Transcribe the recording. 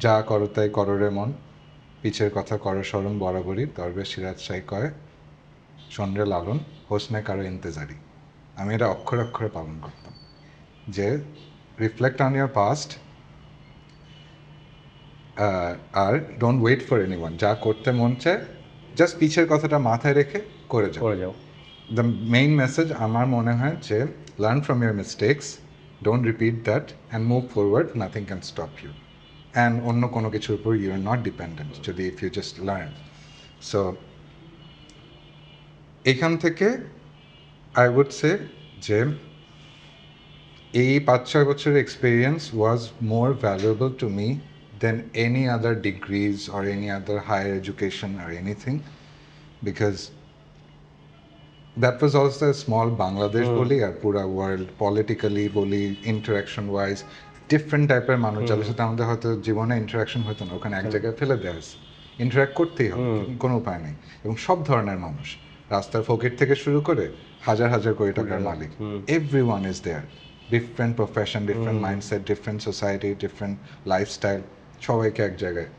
যা করো তাই করো রে মন, পিছের কথা করো স্মরণ বরাবরই, দরবেশ সিরাজ সাই কয় সন্ডে লালন, হোসনে কারো ইন্তেজারি। আমি এটা অক্ষরে অক্ষরে পালন করতাম, যে রিফ্লেক্ট অন ইয়ার পাস্ট আর ডোন্ট ওয়েট ফর এনিওয়ান। যা করতে মন চায় জাস্ট পিছের কথাটা মাথায় রেখে করে যাও। দ্য মেইন মেসেজ আমার মনে হয় যে learn from your mistakes, don't repeat that and move forward, nothing can stop you. And অন্য কোনো কিছুর উপর ইউ আর নট ডিপেন্ডেন্ট যদি if you just learn. So এখান থেকে আই উড সে যে এই 5-6 বছরের experience was more valuable to me than any other degrees or any other higher education আর anything, because that was also small Bangladesh বলি আর পুরা ওয়ার্ল্ড পলিটিক্যালি বলি, ইন্টারাকশন ওয়াইজ ডিফারেন্ট টাইপের মানুষ যাদের সাথে আমাদের হয়তো জীবনে ইন্টারাকশন হতো না, ওখানে এক জায়গায় ফেলে দেওয়া হয়েছে, ইন্টারাক্ট করতেই হবে, কোনো উপায় নেই। এবং সব ধরনের মানুষ, রাস্তার ফকির থেকে শুরু করে হাজার হাজার কোটি টাকার মালিক, everyone is there, different profession, different mindset, different society, different lifestyle, সবাইকে এক জায়গায়